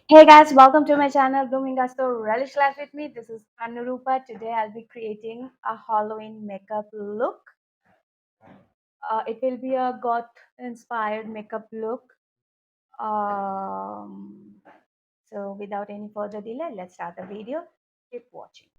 Hey guys, welcome to my channel Blooming Gusto Relish Life with me. This is Anurupa. Today I'll be creating a Halloween makeup look. It will be a goth inspired makeup look. Um, so without any further delay, let's start the video. Keep watching.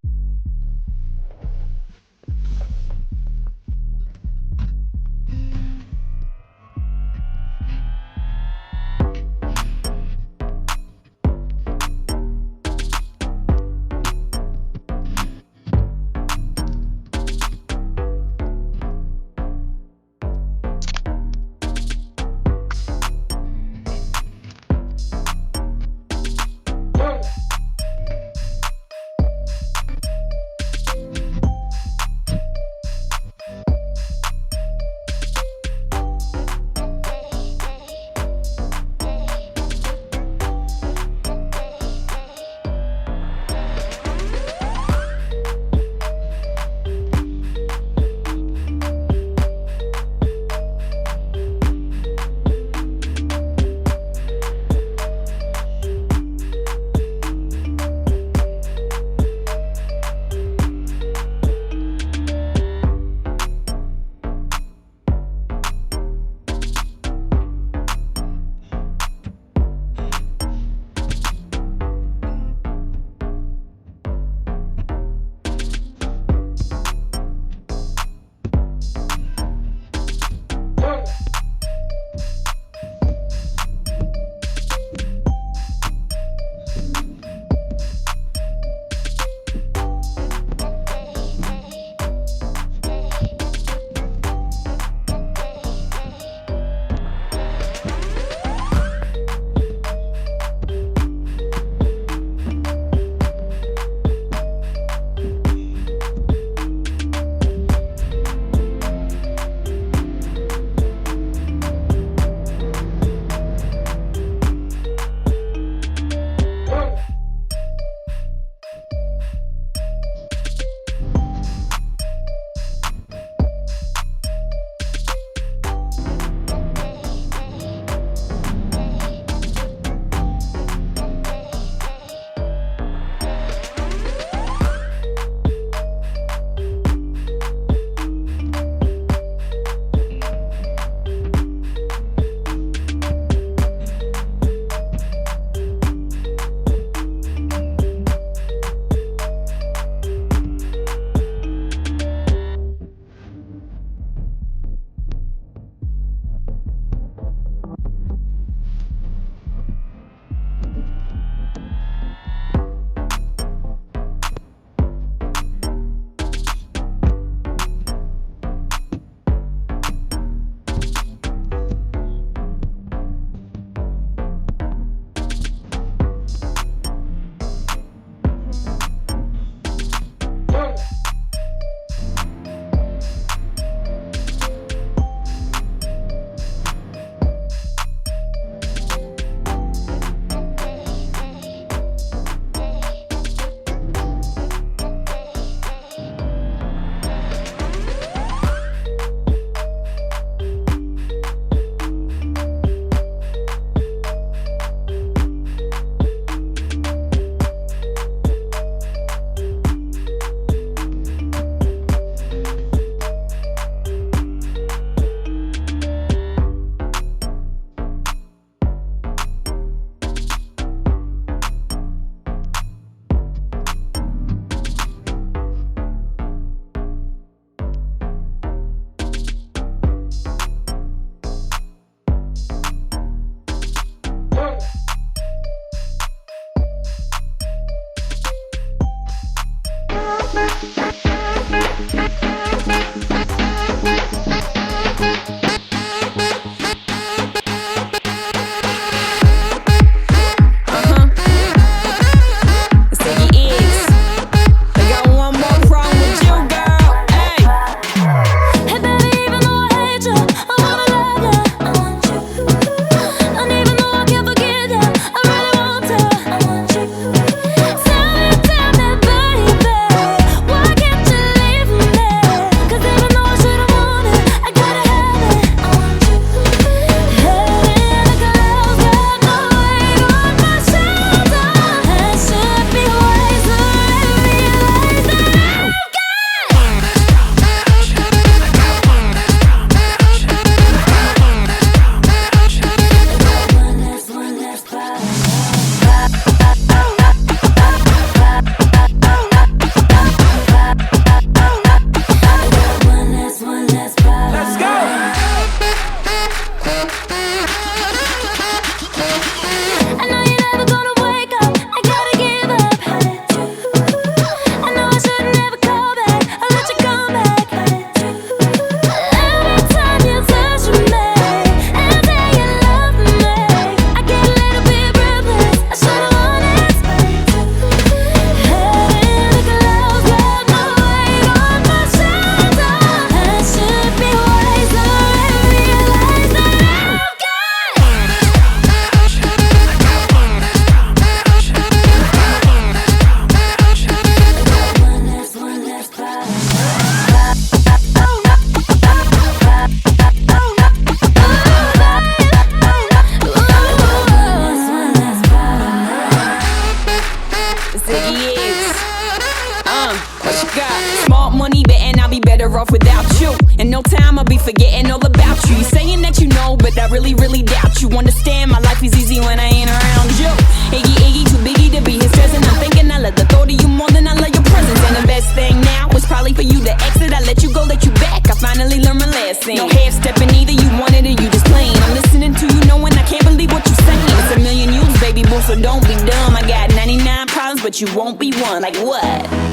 off without you. In no time I'll be forgetting all about you. You saying that you know, but I really, really doubt you. Understand my life is easy when I ain't around you. Iggy, Iggy, too biggie to be his present. I'm thinking I love the thought of you more than I love your presence. And the best thing now is probably for you to exit. I let you go, let you back. I finally learned my lesson. No half stepping either, you wanted it, you just playing. I'm listening to you knowing I can't believe what you're saying. It's a million yous, baby boy, so don't be dumb. I got 99 problems, but you won't be one. Like what?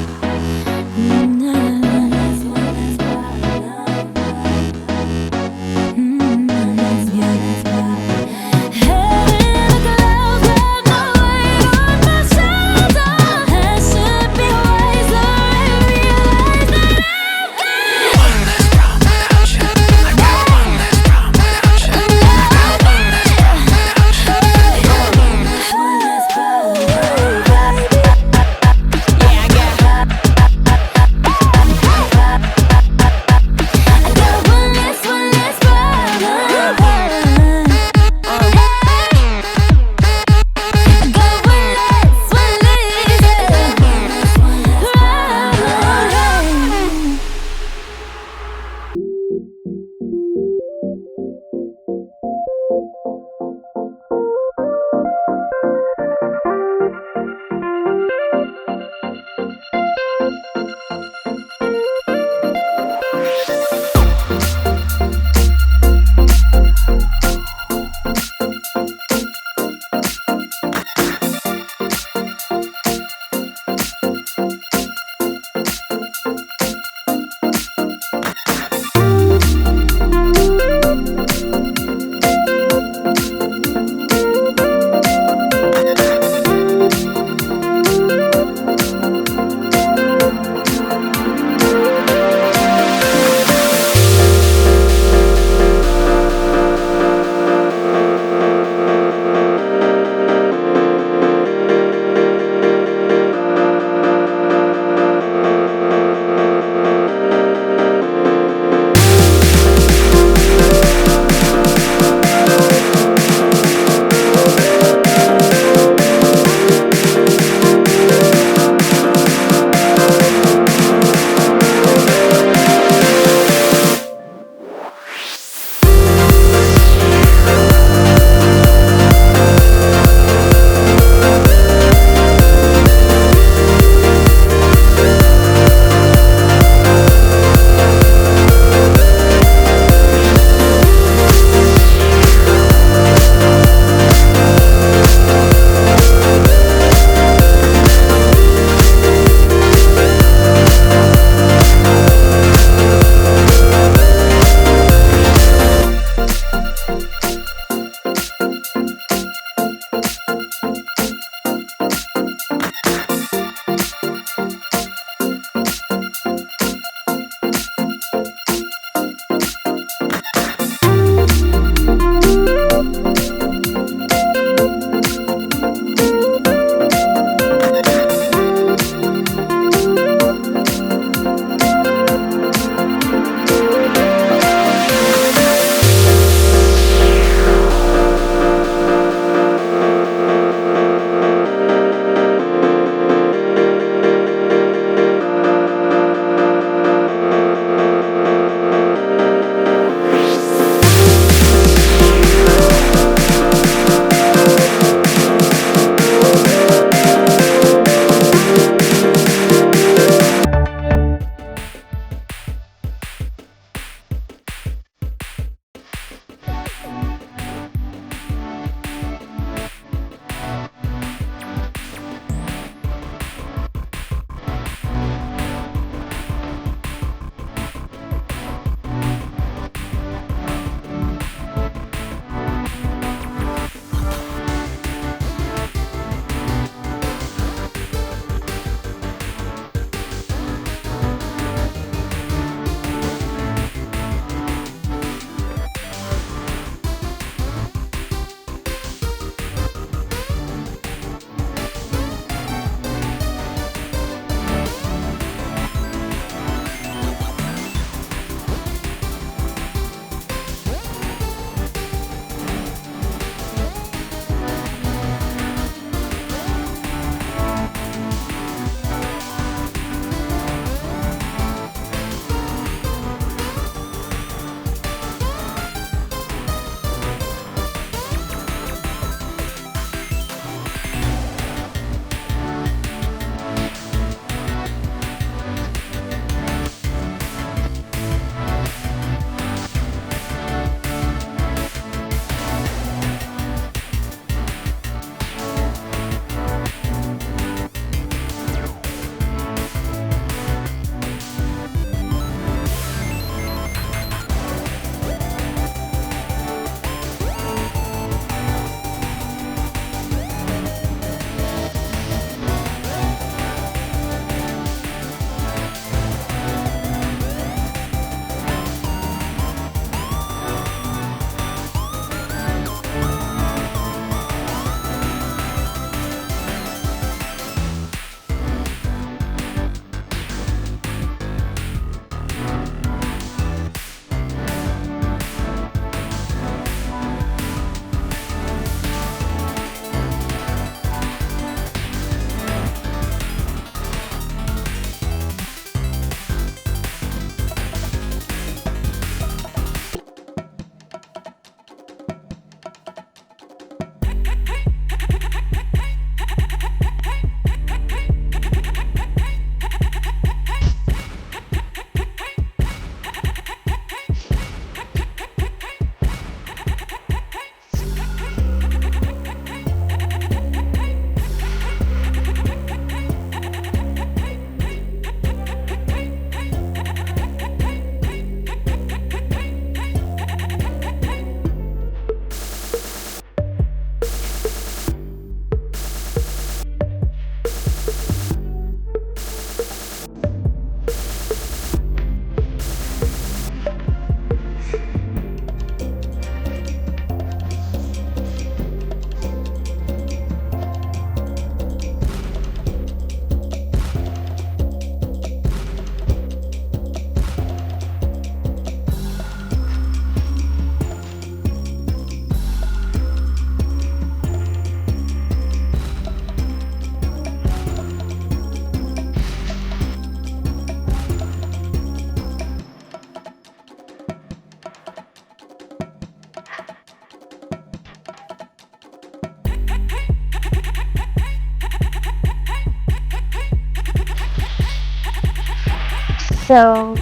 So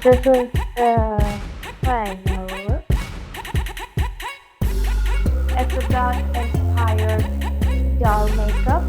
this is the final look. It's a dark inspired doll makeup.